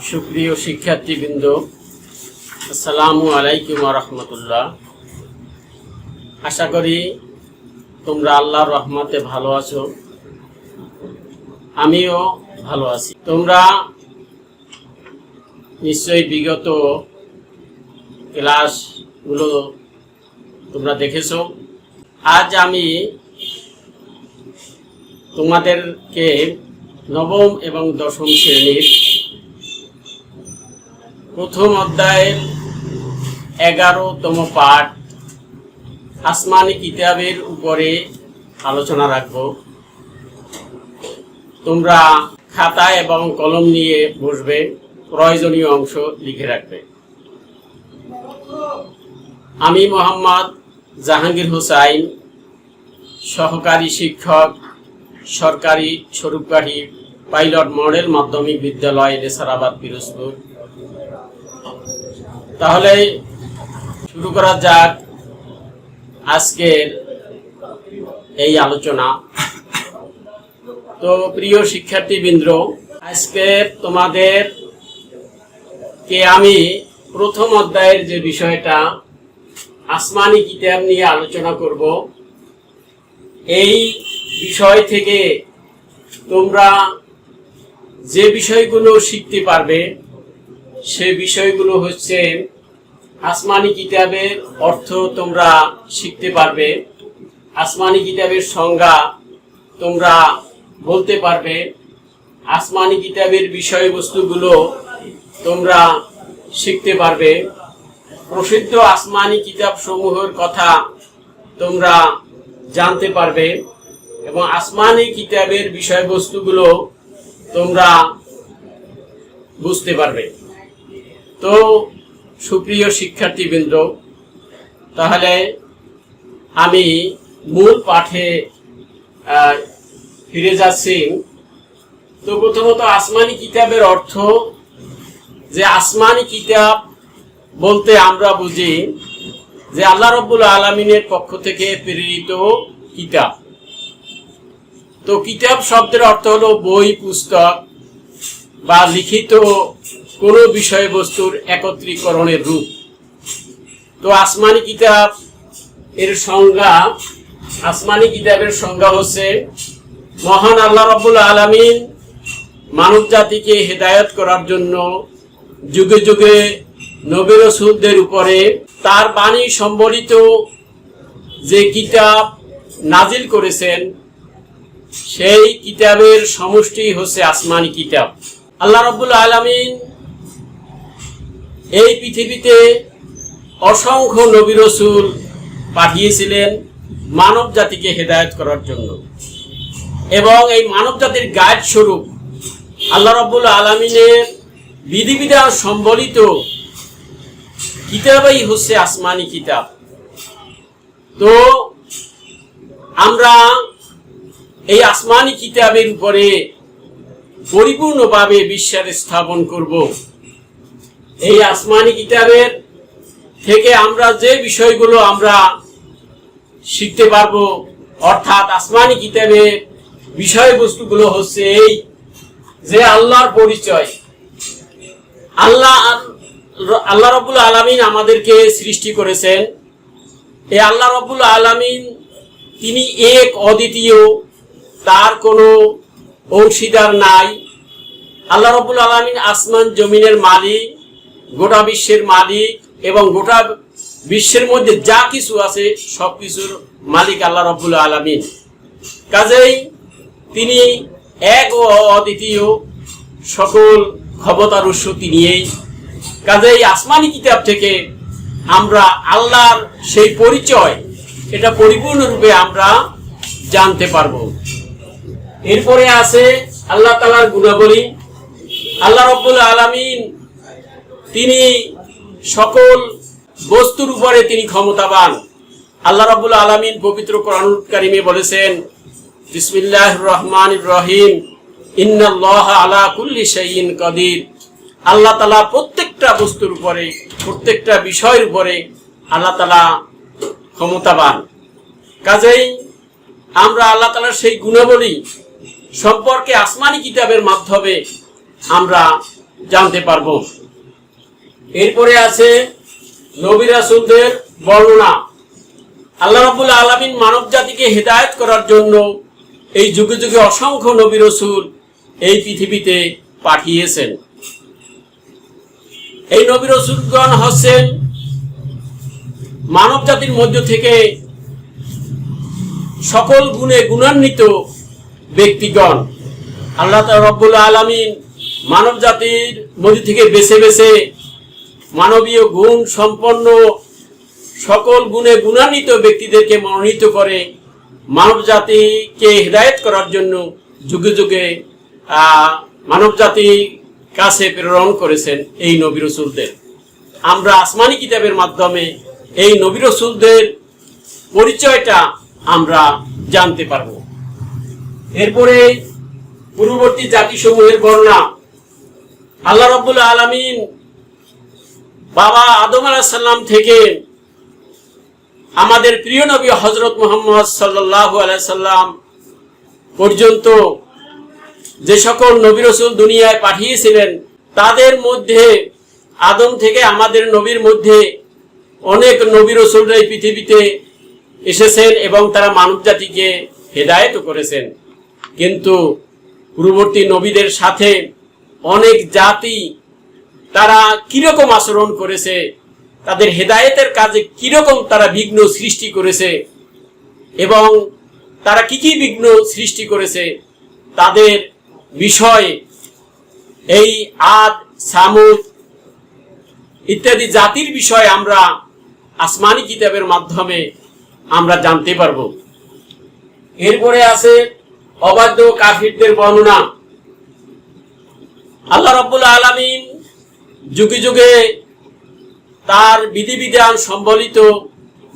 সুপ্রিয় শিক্ষার্থীবৃন্দ, আসসালামু আলাইকুম ওয়া রাহমাতুল্লাহ। আশা করি তোমরা আল্লাহর রহমতে ভালো আছো, আমিও ভালো আছি। তোমরা নিশ্চয়ই বিগত ক্লাসগুলো তোমরা দেখেছো। আজ আমি তোমাদেরকে নবম এবং দশম শ্রেণীর প্রথম অধ্যায়ের 11তম পাঠ আসমানি কিতাবের উপরে আলোচনা রাখব। তোমরা খাতা এবং কলম নিয়ে বসবে, প্রয়োজনীয় অংশ লিখে রাখবে। আমি মোহাম্মদ জাহাঙ্গীর হোসাইন, সহকারী শিক্ষক, সরকারি স্বরূপকাঠি পাইলট মডেল মাধ্যমিক বিদ্যালয়, নেসারাবাদ, পিরোজপুর। তাহলে শুরু করা যাক আজকের এই আলোচনা। তো প্রিয় শিক্ষার্থীবৃন্দ, আজকে তোমাদেরকে আমি প্রথম অধ্যায়ের যে বিষয়টা আসমানি কিতাব নিয়ে আলোচনা করব, এই বিষয় থেকে তোমরা যে বিষয়গুলো শিখতে পারবে সে বিষয়গুলো হচ্ছে আসমানি কিতাবের অর্থ তোমরা শিখতে পারবে, আসমানি কিতাবের সংজ্ঞা তোমরা বলতে পারবে, আসমানি কিতাবের বিষয়বস্তুগুলো তোমরা শিখতে পারবে, প্রসিদ্ধ আসমানি কিতাব সমূহের কথা তোমরা জানতে পারবে এবং আসমানি কিতাবের বিষয়বস্তুগুলো তোমরা বুঝতে পারবে। তো সুপ্রিয় শিক্ষার্থীবৃন্দ, তাহলে আমি মূল পাঠে ফিরে যাচ্ছি। তো প্রথমত আসমানি কিতাবের অর্থ, যে আসমানি কিতাব বলতে আমরা বুঝি যে আল্লাহ রাব্বুল আলামিনের পক্ষ থেকে প্রেরিত কিতাব। তো কিতাব শব্দের অর্থ হলো বই, পুস্তক বা লিখিত কোনো বিষয়বস্তুর একত্রীকরণের রূপ। তো আসমানি কিতাব এর সংজ্ঞা, আসমানি কিতাবের সংজ্ঞা হচ্ছে মহান আল্লাহ রাব্বুল আলামিন মানব জাতিকে হেদায়েত করার জন্য যুগে যুগে নবী রাসূলদের উপরে তার বাণী সম্বলিত যে কিতাব নাজিল করেছেন, সেই কিতাবের সমষ্টি হচ্ছে আসমানি কিতাব। আল্লাহ রাব্বুল আলামিন এই পৃথিবীতে অসংখ্য নবী রাসূল পাঠিয়েছিলেন মানব জাতিকে হেদায়েত করার জন্য, এবং এই মানব জাতির গাইড স্বরূপ আল্লাহ রাব্বুল আলামিনের বিধিবিধান সম্বলিত কিতাবই হচ্ছে আসমানি কিতাব। তো আমরা এই আসমানি কিতাবের উপরে পরিপূর্ণভাবে বিশ্বাস স্থাপন করব। এই আসমানি কিতাবের থেকে আমরা যে বিষয়গুলো আমরা শিখতে পারবো, অর্থাৎ আসমানি কিতাবের বিষয়বস্তুগুলো হচ্ছে এই যে আল্লাহর পরিচয়। আল্লাহ রাব্বুল আলামিন আমাদেরকে সৃষ্টি করেছেন। এই আল্লাহ রাব্বুল আলামিন তিনি এক, অদ্বিতীয়, তার কোনো অংশীদার নাই। আল্লাহ রাব্বুল আলামিন আসমান জমিনের মালিক, গোটা বিশ্বের মালিক, এবং গোটা বিশ্বের মধ্যে যা কিছু আছে সব কিছুর মালিক আল্লাহ রাব্বুল আলামিন। কাজেই তিনি এক ও অদ্বিতীয়, সকল ক্ষমতার উৎস তিনিই। কাজেই আসমানি কিতাব থেকে আমরা আল্লাহর সেই পরিচয়, এটা পরিপূর্ণরূপে আমরা জানতে পারবো। এরপরে আছে আল্লাহ তাআলার গুণাবলী। আল্লাহ রাব্বুল আলামিন তিনি সকল বস্তুর উপরে তিনি ক্ষমতাবান। আল্লাহ রাব্বুল আলামিন পবিত্র কোরআনুল কারীমে বলেছেন, বিসমিল্লাহির রহমানির রহিম, ইন্নাল্লাহা আলা কুল্লি শাইইন কাদির। আল্লাহ তাআলা প্রত্যেকটা বস্তুর উপরে, প্রত্যেকটা বিষয়ের উপরে আল্লাহ তাআলা ক্ষমতাবান। কাজেই আমরা আল্লাহ তাআলার সেই গুণাবলী সম্পর্কে আসমানি কিতাবের মাধ্যমে আমরা জানতে পারবো। এরপরে আছে নবী রাসূলদের বর্ণনা। আল্লাহ রাব্বুল আলামিন মানব জাতিকে হেদায়েত করার জন্য এই যুগে যুগে অসংখ্য নবী রাসূল এই পৃথিবীতে পাঠিয়েছেন। এই নবী রাসূলগণ হচ্ছেন মানব জাতির মধ্য থেকে সকল গুণে গুণান্বিত ব্যক্তিগণ। আল্লাহ রাব্বুল আলামিন মানব জাতির মধ্য থেকে বেছে বেছে মানবীয় গুণ সম্পন্ন সকল গুণে গুণান্বিত ব্যক্তিদেরকে মনোনীত করে মানব জাতিকে হেদায়েত করার জন্য যুগে যুগে মানব জাতির কাছে প্রেরণ করেছেন এই নবী রাসূলদের। আমরা আসমানি কিতাবের মাধ্যমে এই নবী রাসূলদের পরিচয়টা আমরা জানতে পারব। এরপরে পূর্ববর্তী জাতিসমূহের বর্ণনা। আল্লাহ রাব্বুল আলামিন বাবা আদম আলাইহিস সালাম থেকে আমাদের প্রিয় নবী হযরত মুহাম্মদ সাল্লাল্লাহু আলাইহি সাল্লাম পর্যন্ত যে সকল নবী রাসূল দুনিয়ায় পাঠিয়েছিলেন তাদের মধ্যে আদম থেকে আমাদের নবীর মধ্যে অনেক নবী রাসূলরা এই পৃথিবীতে এসেছেন এবং তারা মানব জাতিকে হেদায়েত করেছেন। কিন্তু পূর্ববর্তী নবীদের সাথে অনেক জাতি তারা কিরকম আচরণ করেছে, তাদের হেদায়েতের কাজে কিরকম তারা বিঘ্ন সৃষ্টি করেছে এবং তারা কি কি বিঘ্ন সৃষ্টি করেছে তাদের বিষয়ে এই আদ, সামুদ ইত্যাদি জাতির বিষয়ে আমরা আসমানি কিতাবের মাধ্যমে আমরা জানতে পারব। এরপরে আছে অবাধ্য কাফিরদের বর্ণনা। আল্লাহ রাব্বুল আলামিন যুগে যুগে তার বিধিবিধান সম্বলিত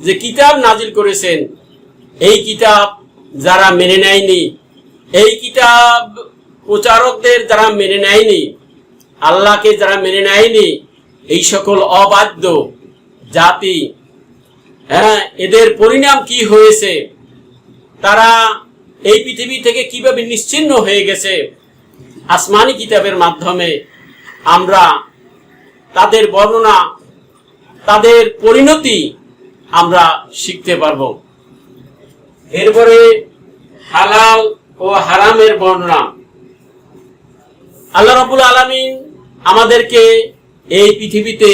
যে কিতাব নাজিল করেছেন, এই কিতাব যারা মেনে নেয়নি, এই কিতাব প্রচারকদের যারা মেনে নেয়নি, আল্লাহকে যারা মেনে নেয়নি, এই সকল অবাধ্য জাতি, এদের পরিণাম কি হয়েছে, তারা এই পৃথিবী থেকে কিভাবে নিশ্চিহ্ন হয়ে গেছে, আসমানি কিতাবের মাধ্যমে আমরা তাদের বর্ণনা, তাদের পরিণতি আমরা শিখতে পারব। এরপরে হালাল ও হারামের বর্ণনা। আল্লাহ রাব্বুল আলামিন আমাদেরকে এই পৃথিবীতে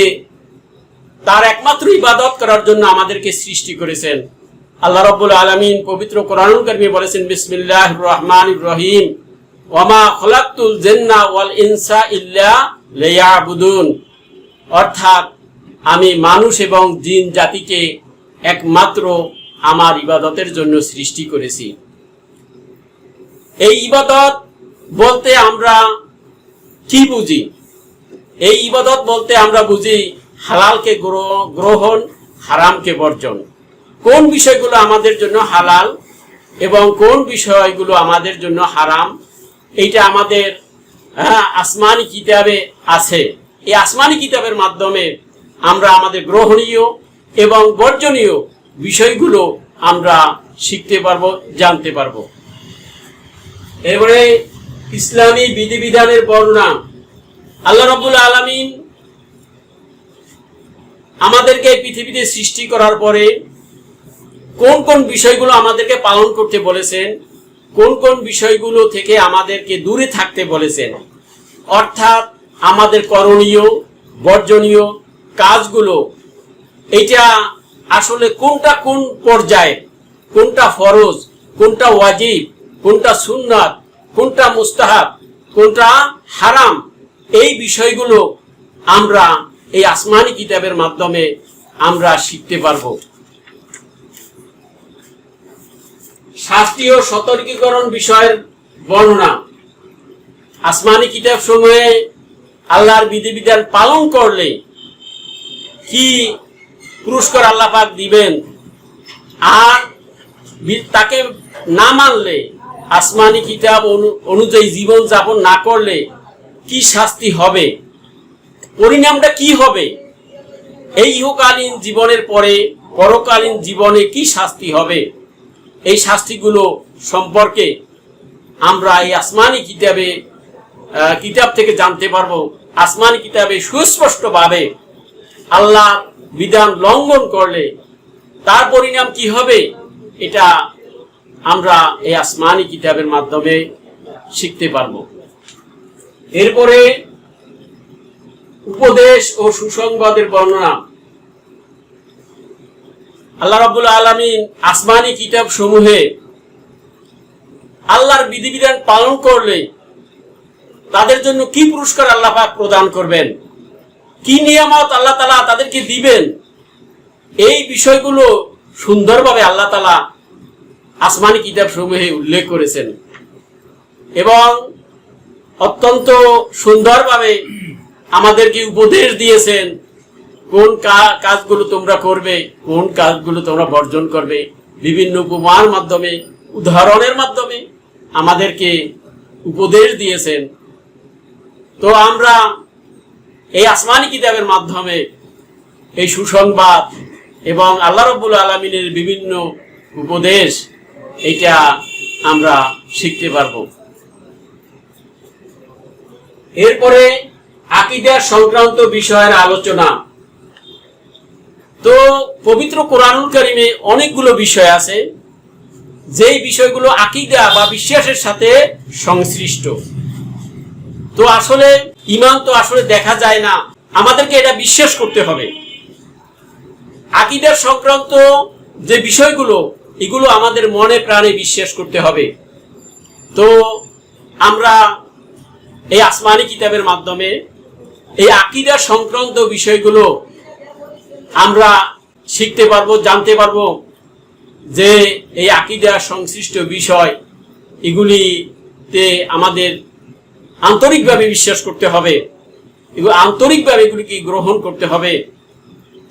তার একমাত্র ইবাদত করার জন্য আমাদেরকে সৃষ্টি করেছেন। আল্লাহ রাব্বুল আলামিন পবিত্র কোরআনুল কারীমে বলেছেন, বিসমিল্লাহির রহমানির রহিম, ওয়ামা খলাকতুল জিন্না ওয়াল ইনসা ইল্লা লিয়াবুদুন। অর্থাৎ আমি মানুষ এবং জিন জাতিকে একমাত্র আমার ইবাদতের জন্য সৃষ্টি করেছি। এই ইবাদত বলতে আমরা কি বুঝি? এই ইবাদত বলতে আমরা বুঝি হালালকে গ্রহণ, হারামকে বর্জন। কোন বিষয়গুলো আমাদের জন্য হালাল এবং কোন বিষয়গুলো আমাদের জন্য হারাম, এইটা আমাদের আসমানি কিতাবে আছে। এই আসমানি কিতাবের মাধ্যমে আমরা আমাদের গ্রহণীয় এবং বর্জনীয় বিষয়গুলো আমরা শিখতে পারবো, জানতে পারবো। এবারে ইসলামী বিধিবিধানের বর্ণনা। আল্লাহ রাব্বুল আলামিন আমাদেরকে পৃথিবীতে সৃষ্টি করার পরে কোন কোন বিষয়গুলো আমাদেরকে পালন করতে বলেছেন, কোন কোন বিষয়গুলো থেকে আমাদেরকে দূরে থাকতে বলেছেন, অর্থাৎ আমাদের করণীয় বর্জনীয় কাজগুলো, এটা আসলে কোনটা কোন পর্যায়ে, কোনটা ফরজ, কোনটা ওয়াজিব, কোনটা সুন্নাত, কোনটা মুস্তাহাব, কোনটা হারাম, এই বিষয়গুলো আমরা এই আসমানি কিতাবের মাধ্যমে আমরা শিখতে পারবো। শাস্তি ও সতর্কীকরণ বিষয়ের বর্ণনা। আসমানি কিতাব সমূহে আল্লাহর বিধিবিধান পালন করলে কি পুরস্কার আল্লাহ পাক দিবেন, আর তাকে না মানলে, আসমানি কিতাব অনুযায়ী জীবন যাপন না করলে কি শাস্তি হবে, পরিণামটা কি হবে, এই ইহকালীন জীবনের পরে পরকালীন জীবনে কি শাস্তি হবে, এই শাস্তিগুলো সম্পর্কে আমরা এই আসমানি কিতাব থেকে জানতে পারবো আসমানি কিতাবে সুস্পষ্টভাবে আল্লাহ বিধান লঙ্ঘন করলে তার পরিণাম কি হবে, এটা আমরা এই আসমানি কিতাবের মাধ্যমে শিখতে পারবো। এরপরে উপদেশ ও সুসংবাদের বর্ণনা। আল্লাহ রাব্বুল আলামিন আসমানি কিতাব সমূহে আল্লাহর বিধিবিধান পালন করলে তাদের জন্য কি পুরস্কার আল্লাহ পাক প্রদান করবেন, কি নিয়ামত আল্লাহ তাআলা তাদেরকে দিবেন, এই বিষয়গুলো সুন্দরভাবে আল্লাহ তাআলা আসমানি কিতাব সমূহে উল্লেখ করেছেন এবং অত্যন্ত সুন্দরভাবে আমাদেরকে উপদেশ দিয়েছেন কোন কাজগুলো তোমরা করবে, কোন কাজগুলো তোমরা বর্জন করবে। বিভিন্ন উপমার মাধ্যমে, উদাহরণের মাধ্যমে আমাদেরকে উপদেশ দিয়েছেন। তো আমরা এই আসমানি কিতাবের মাধ্যমে এই সুসংবাদ এবং আল্লাহ রাব্বুল আলামিনের বিভিন্ন উপদেশ এটা আমরা শিখতে পারবো। এরপরে আকীদা সংক্রান্ত বিষয়ের আলোচনা। তো পবিত্র কোরআনুল কারীমে অনেকগুলো বিষয় আছে যেই বিষয়গুলো আকীদা বা বিশ্বাসের সাথে সংশ্লিষ্ট। তো আসলে ঈমান তো আসলে দেখা যায় না, আমাদেরকে এটা বিশ্বাস করতে হবে। আকীদার সংক্রান্ত যে বিষয়গুলো, এগুলো আমাদের মনে প্রাণে বিশ্বাস করতে হবে। তো আমরা এই আসমানি কিতাবের মাধ্যমে এই আকীদা সংক্রান্ত বিষয়গুলো আমরা শিখতে পারবো, জানতে পারবো যে এই আকীদা সংশ্লিষ্ট বিষয় এগুলিতে আমাদের আন্তরিকভাবে বিশ্বাস করতে হবে, আন্তরিকভাবে এগুলিকে গ্রহণ করতে হবে।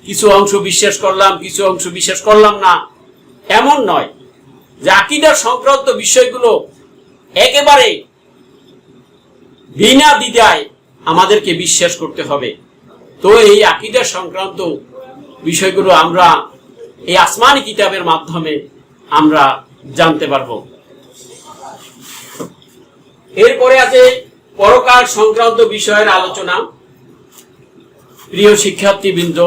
কিছু অংশ বিশ্বাস করলাম, কিছু অংশ বিশ্বাস করলাম না, এমন নয়। যে আকীদা সংক্রান্ত বিষয়গুলো একেবারে বিনা দ্বিধায় আমাদেরকে বিশ্বাস করতে হবে। তো এই আকীদা সংক্রান্ত বিষয়গুলো আমরা এই আসমানি কিতাবের মাধ্যমে আমরা জানতে পারবো। এরপরে আছে পরকাল সংক্রান্ত বিষয়ের আলোচনা। প্রিয় শিক্ষার্থীবৃন্দ,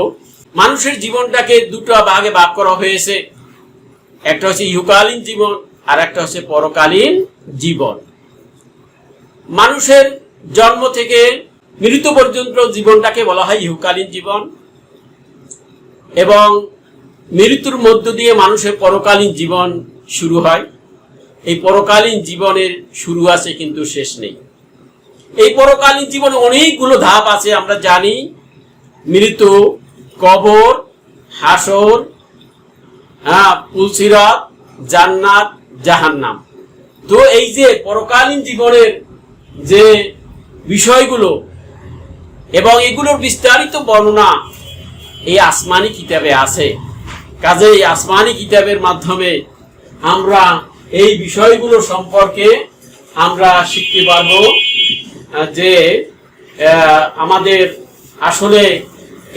মানুষের জীবনটাকে দুটো ভাগে ভাগ করা হয়েছে। একটা হচ্ছে ইহকালীন জীবন আর একটা হচ্ছে পরকালীন জীবন। মানুষের জন্ম থেকে মৃত্যু পর্যন্ত জীবনটাকে বলা হয় ইহকালীন জীবন এবং মৃত্যুর মধ্য দিয়ে মানুষের পরকালীন জীবন শুরু হয়। এই পরকালীন জীবনের শুরু আছে কিন্তু শেষ নেই। এই পরকালীন জীবনে অনেকগুলো ধাপ আছে, আমরা জানি। মৃত্যু, কবর, হাসর, পুলসিরাত, জান্নাত, জাহান্নাম। তো এই যে পরকালীন জীবনের যে বিষয়গুলো এবং এগুলোর বিস্তারিত বর্ণনা এই আসমানি কিতাবে আছে। কাজেই আসমানি কিতাবের মাধ্যমে আমরা এই বিষয়গুলো সম্পর্কে আমরা শিখতে পারবো যে আমাদের আসলে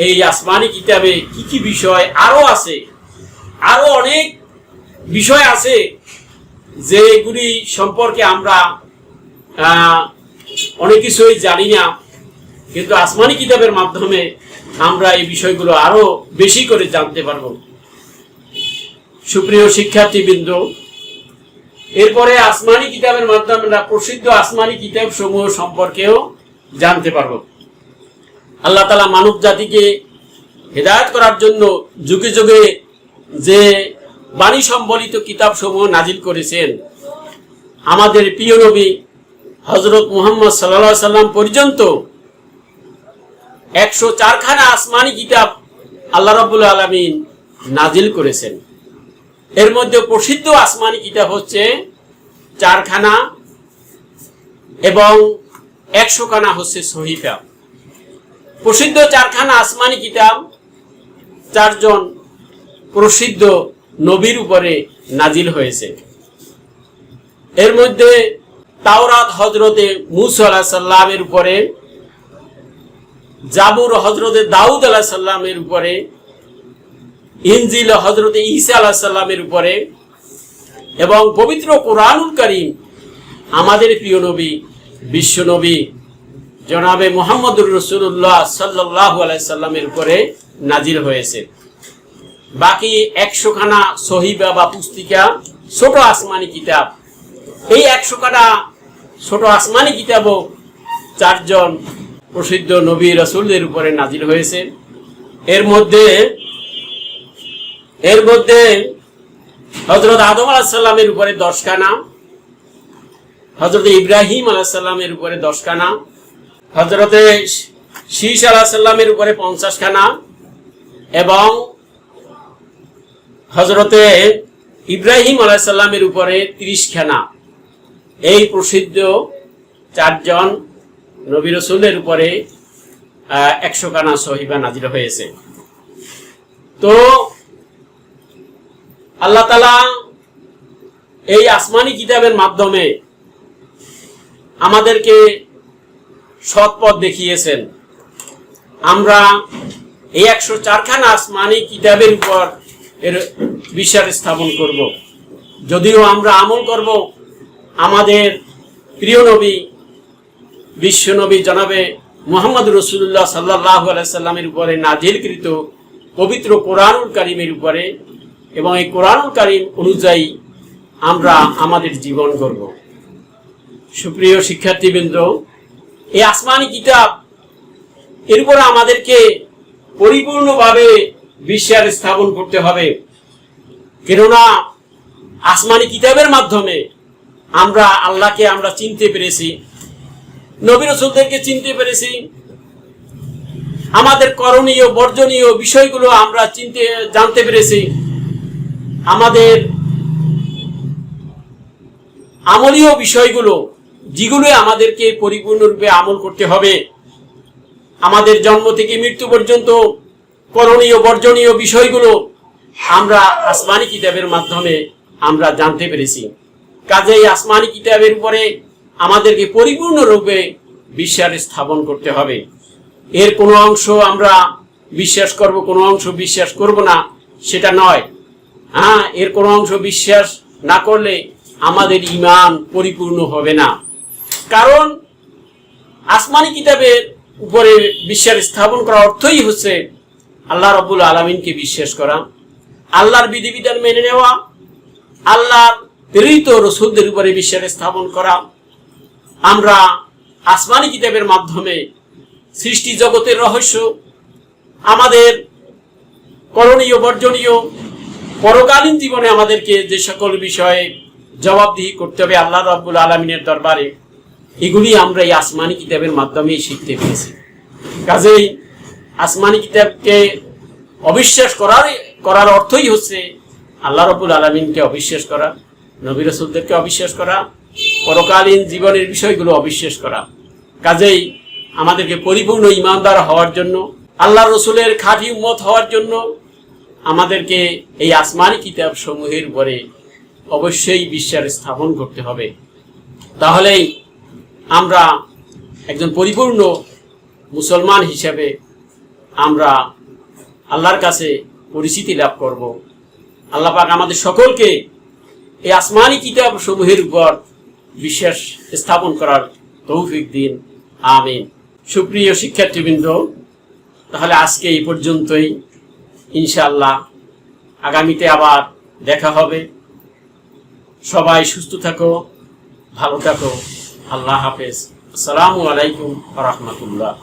এই আসমানি কিতাবে কি কি বিষয় আরো আছে। আরো অনেক বিষয় আছে যেগুলি সম্পর্কে আমরা অনেক কিছুই জানি না, কিন্তু আসমানি কিতাবের মাধ্যমে আমরা এই বিষয়গুলো আরো বেশি করে জানতে পারবো। সুপ্রিয় শিক্ষার্থীবৃন্দ, এরপরে আসমানি কিতাবের মাধ্যমে আমরা প্রসিদ্ধ আসমানি কিতাব সমূহ সম্পর্কেও জানতে পারবো। আল্লাহ তাআলা মানব জাতিকে হেদায়েত করার জন্য যুগে যুগে যে বাণী সম্বলিত কিতাব সমূহ নাজিল করেছেন, আমাদের প্রিয় নবী হযরত মুহাম্মদ সাল্লাল্লাহু আলাইহি সাল্লাম পর্যন্ত 104 খানা আসমানি কিতাব আল্লাহ রাব্বুল আলামিন নাজিল করেছেন। এর মধ্যে প্রসিদ্ধ আসমানি কিতাব হচ্ছে 4 খানা এবং 100 খানা হচ্ছে সহিফা। প্রসিদ্ধ 4 খানা আসমানি কিতাব 4 জন প্রসিদ্ধ নবীর উপরে নাজিল হয়েছে। এর মধ্যে তাওরাত হযরতে মূসা আলাইহিস সালামের উপরে, জাবুর হযরতে দাউদ আলাইহিস সালামের উপরে, ইনজিল হযরতে ঈসা আলাইহিস সালামের উপরে এবং পবিত্র কোরআনুল কারীম আমাদের প্রিয় নবী বিশ্ব নবী জনাবে মুহাম্মদুর রাসূলুল্লাহ সাল্লাল্লাহু আলাইহি সাল্লামের উপরে নাজিল হয়েছে। বাকি 100 খানা সহিফা বা পুস্তিকা ছোট আসমানি কিতাব, এই 100 খানা ছোট আসমানি কিতাবও 4 জন প্রসিদ্ধ নবী রাসূলদের উপরে নাজিল হয়েছে। এর মধ্যে হযরত আদম আলাইহিস সালামের উপরে 10 খানা, হযরত ইব্রাহিম আলাইহিস সালামের উপরে 10 খানা, হযরত শীশ আলাইহিস সালামের উপরে 50 খানা এবং হযরত ইব্রাহিম আলাইহিস সালামের উপরে 30 খানা। এই প্রসিদ্ধ 4 জন নবী রাসূলের উপরে 100 খানা সহিফা নাজিল হয়েছে। তো আল্লাহ তাআলা এই আসমানি কিতাবের মাধ্যমে আমাদেরকে সৎ পথ দেখিয়েছেন। আমরা এই 104 খানা আসমানি কিতাবের উপর এর বিশ্বাস স্থাপন করব। যদিও আমরা আমল করব আমাদের প্রিয় নবী বিশ্ব নবী জনাবে মুহাম্মদ রাসূলুল্লাহ সাল্লাল্লাহু আলাইহি সাল্লামের উপরে নাজিলকৃত পবিত্র কোরআনুল কারীমের উপরে, এবং এই কোরআনুল কারীম অনুযায়ী আমরা আমাদের জীবন করব। সুপ্রিয় শিক্ষার্থীবৃন্দ, এই আসমানি কিতাব এর উপরে আমাদেরকে পরিপূর্ণভাবে বিশ্বাস স্থাপন করতে হবে। কেননা আসমানি কিতাবের মাধ্যমে আমরা আল্লাহকে আমরা চিনতে পেরেছি, নবী রাসূলদেরকে চিনতে পেরেছি, আমাদের করণীয় বর্জনীয় বিষয়গুলো আমরা জানতে পেরেছি, আমাদের আমলীয় বিষয়গুলো যেগুলো আমাদেরকে পরিপূর্ণরূপে আমল করতে হবে, আমাদের জন্ম থেকে মৃত্যু পর্যন্ত করণীয় বর্জনীয় বিষয়গুলো আমরা আসমানি কিতাবের মাধ্যমে আমরা জানতে পেরেছি। কাজেই আসমানি কিতাবের উপরে আমাদেরকে পরিপূর্ণরূপে বিশ্বাস স্থাপন করতে হবে। এর কোনো অংশ আমরা বিশ্বাস করব, কোনো অংশ বিশ্বাস করব না, সেটা নয়। এর কোনো অংশ বিশ্বাস না করলে আমাদের ঈমান পরিপূর্ণ হবে না। কারণ আসমানি কিতাবের উপরে বিশ্বাস স্থাপন করার অর্থই হচ্ছে আল্লাহ রাব্বুল আলামিনকে বিশ্বাস করা, আল্লাহর বিধিবিধান মেনে নেওয়া, আল্লাহর প্রেরিত রাসূলদের উপরে বিশ্বাস স্থাপন করা। আমরা আসমানি কিতাবের মাধ্যমে সৃষ্টি জগতের রহস্য, আমাদের করণীয় বর্জনীয়, পরকালীন জীবনে আমাদেরকে যে সকল বিষয়ে জবাবদিহি করতে হবে আল্লাহ রাব্বুল আলামিনের দরবারে, এগুলি আমরা এই আসমানি কিতাবের মাধ্যমেই শিখতে পেরেছি। কাজেই আসমানি কিতাবকে অবিশ্বাস করার অর্থই হচ্ছে আল্লাহ রাব্বুল আলামিনকে অবিশ্বাস করা, নবী রাসূলদেরকে অবিশ্বাস করা, পরকালীন জীবনের বিষয়গুলো অবিশ্বাস করা। কাজেই আমাদেরকে পরিপূর্ণ ঈমানদার হওয়ার জন্য, আল্লাহ রাসূলের খাঁটি উম্মত হওয়ার জন্য আমাদেরকে এই আসমানি কিতাব সমূহের উপরে অবশ্যই বিশ্বাস স্থাপন করতে হবে। তাহলেই আমরা একজন পরিপূর্ণ মুসলমান হিসেবে আমরা আল্লাহর কাছে পরিচিতি লাভ করব। আল্লাহ পাক আমাদের সকলকে এই আসমানি কিতাব সমূহের উপর বিশ্বাস স্থাপন করার তৌফিক দিন, আমিন। সুপ্রিয় শিক্ষার্থীবৃন্দ, তাহলে আজকে এই পর্যন্তই। ইনশাআল্লাহ আগামীতে আবার দেখা হবে। সবাই সুস্থ থাকো, ভালো থাকো। আল্লাহ হাফেজ। আসসালামু আলাইকুম ওয়া রাহমাতুল্লাহ।